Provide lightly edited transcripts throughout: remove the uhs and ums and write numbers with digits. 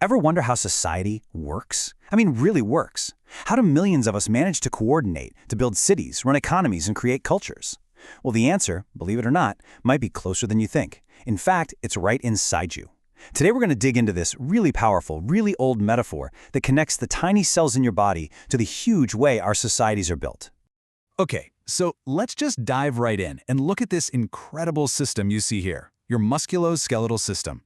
Ever wonder how society works? I mean, really works. How do millions of us manage to coordinate, to build cities, run economies, and create cultures? Well, the answer, believe it or not, might be closer than you think. In fact, it's right inside you. Today we're going to dig into this really powerful, really old metaphor that connects the tiny cells in your body to the huge way our societies are built. Okay, so let's just dive right in and look at this incredible system you see here, your musculoskeletal system.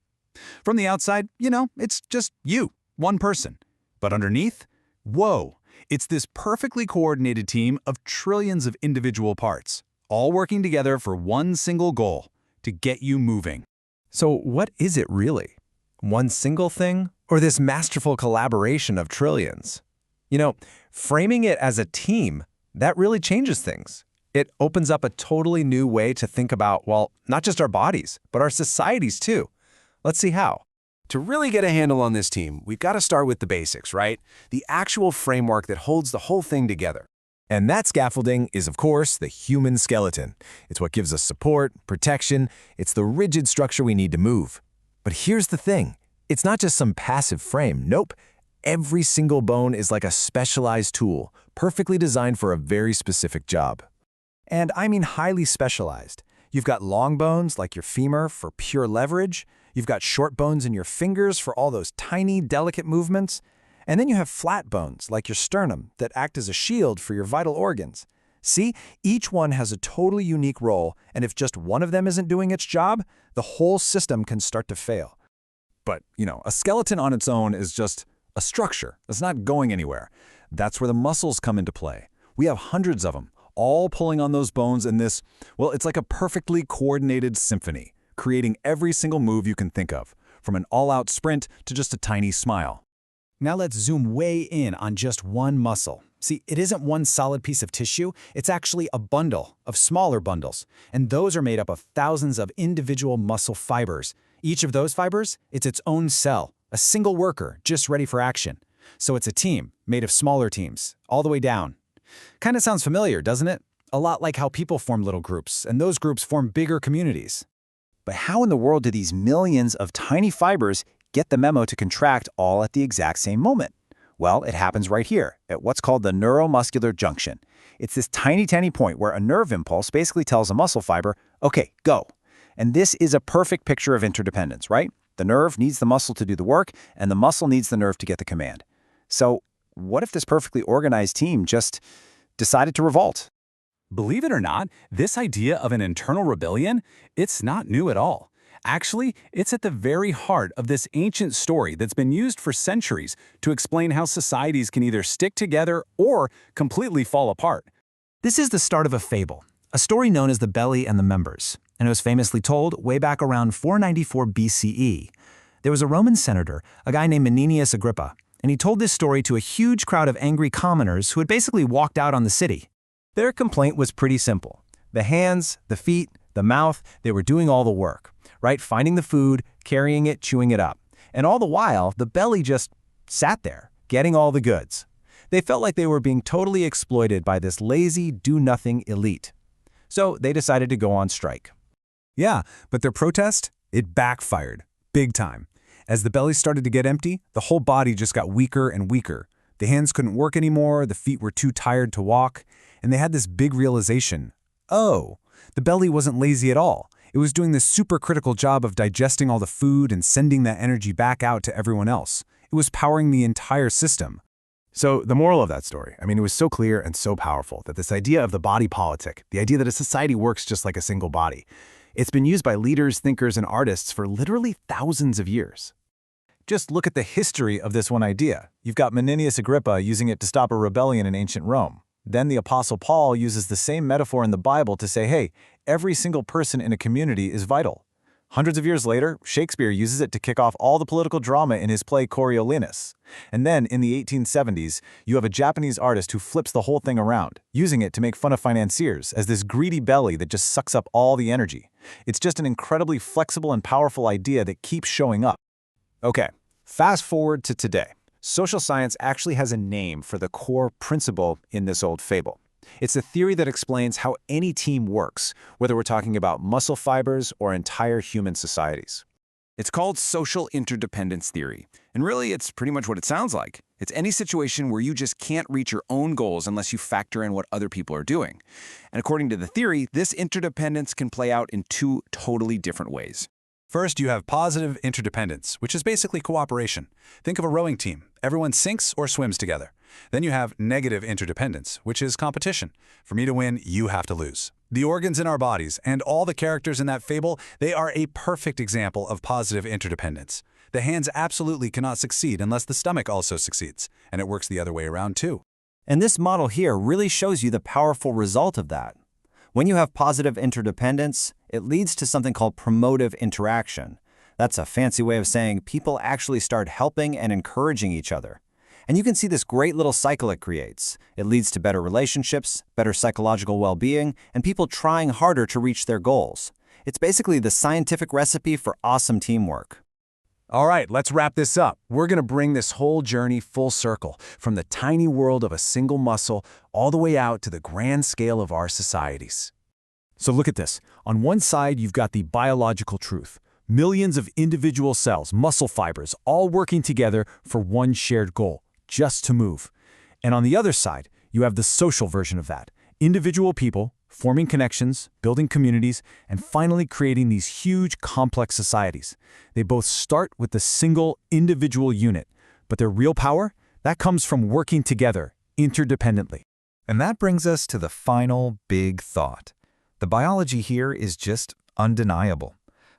From the outside, it's just you, one person. But underneath, whoa, it's this perfectly coordinated team of trillions of individual parts, all working together for one single goal, to get you moving. So what is it really? One single thing, or this masterful collaboration of trillions? Framing it as a team, that really changes things. It opens up a totally new way to think about, well, not just our bodies, but our societies too. Let's see how. To really get a handle on this team, we've got to start with the basics, right? The actual framework that holds the whole thing together. And that scaffolding is, of course, the human skeleton. It's what gives us support, protection. It's the rigid structure we need to move. But here's the thing. It's not just some passive frame. Nope. Every single bone is like a specialized tool, perfectly designed for a very specific job. And I mean highly specialized. You've got long bones like your femur for pure leverage. You've got short bones in your fingers for all those tiny, delicate movements. And then you have flat bones like your sternum that act as a shield for your vital organs. See, each one has a totally unique role, and if just one of them isn't doing its job, the whole system can start to fail. But, a skeleton on its own is just a structure. It's not going anywhere. That's where the muscles come into play. We have hundreds of them, all pulling on those bones in this, well, it's like a perfectly coordinated symphony, creating every single move you can think of, from an all-out sprint to just a tiny smile. Now let's zoom way in on just one muscle. See, it isn't one solid piece of tissue, it's actually a bundle of smaller bundles, and those are made up of thousands of individual muscle fibers. Each of those fibers, it's its own cell, a single worker just ready for action. So it's a team made of smaller teams, all the way down. Kinda sounds familiar, doesn't it? A lot like how people form little groups, and those groups form bigger communities. But how in the world do these millions of tiny fibers get the memo to contract all at the exact same moment? Well, it happens right here, at what's called the neuromuscular junction. It's this tiny point where a nerve impulse basically tells a muscle fiber, okay, go. And this is a perfect picture of interdependence, right? The nerve needs the muscle to do the work, and the muscle needs the nerve to get the command. So what if this perfectly organized team just decided to revolt? Believe it or not, this idea of an internal rebellion, it's not new at all. Actually, it's at the very heart of this ancient story that's been used for centuries to explain how societies can either stick together or completely fall apart. This is the start of a fable, a story known as the Belly and the Members, and it was famously told way back around 494 BCE. There was a Roman senator, a guy named Menenius Agrippa, and he told this story to a huge crowd of angry commoners who had basically walked out on the city. Their complaint was pretty simple. The hands, the feet, the mouth, they were doing all the work, right? Finding the food, carrying it, chewing it up. And all the while, the belly just sat there, getting all the goods. They felt like they were being totally exploited by this lazy, do-nothing elite. So they decided to go on strike. Yeah, but their protest, it backfired, big time. As the belly started to get empty, the whole body just got weaker and weaker. The hands couldn't work anymore, the feet were too tired to walk, and they had this big realization. Oh, the belly wasn't lazy at all. It was doing this super critical job of digesting all the food and sending that energy back out to everyone else. It was powering the entire system. So the moral of that story, it was so clear and so powerful that this idea of the body politic, the idea that a society works just like a single body, it's been used by leaders, thinkers, and artists for literally thousands of years. Just look at the history of this one idea. You've got Menenius Agrippa using it to stop a rebellion in ancient Rome. Then the Apostle Paul uses the same metaphor in the Bible to say, hey, every single person in a community is vital. Hundreds of years later, Shakespeare uses it to kick off all the political drama in his play Coriolanus. And then, in the 1870s, you have a Japanese artist who flips the whole thing around, using it to make fun of financiers as this greedy belly that just sucks up all the energy. It's just an incredibly flexible and powerful idea that keeps showing up. Okay, fast forward to today. Social science actually has a name for the core principle in this old fable. It's a theory that explains how any team works, whether we're talking about muscle fibers or entire human societies. It's called social interdependence theory. And really, it's pretty much what it sounds like. It's any situation where you just can't reach your own goals unless you factor in what other people are doing. And according to the theory, this interdependence can play out in two totally different ways. First, you have positive interdependence, which is basically cooperation. Think of a rowing team. Everyone sinks or swims together. Then you have negative interdependence, which is competition. For me to win, you have to lose. The organs in our bodies and all the characters in that fable, they are a perfect example of positive interdependence. The hands absolutely cannot succeed unless the stomach also succeeds, and it works the other way around too. And this model here really shows you the powerful result of that. When you have positive interdependence, it leads to something called promotive interaction. That's a fancy way of saying people actually start helping and encouraging each other. And you can see this great little cycle it creates. It leads to better relationships, better psychological well-being, and people trying harder to reach their goals. It's basically the scientific recipe for awesome teamwork. All right, let's wrap this up. We're going to bring this whole journey full circle, from the tiny world of a single muscle all the way out to the grand scale of our societies. So look at this. On one side, you've got the biological truth. Millions of individual cells, muscle fibers, all working together for one shared goal, just to move. And on the other side, you have the social version of that. Individual people forming connections, building communities, and finally creating these huge, complex societies. They both start with the single individual unit, but their real power, that comes from working together, interdependently. And that brings us to the final big thought. The biology here is just undeniable.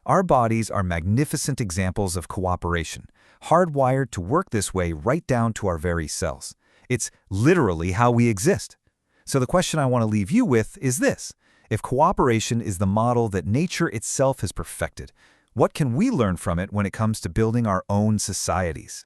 Our bodies are magnificent examples of cooperation, hardwired to work this way right down to our very cells. It's literally how we exist. So the question I want to leave you with is this. If cooperation is the model that nature itself has perfected, what can we learn from it when it comes to building our own societies?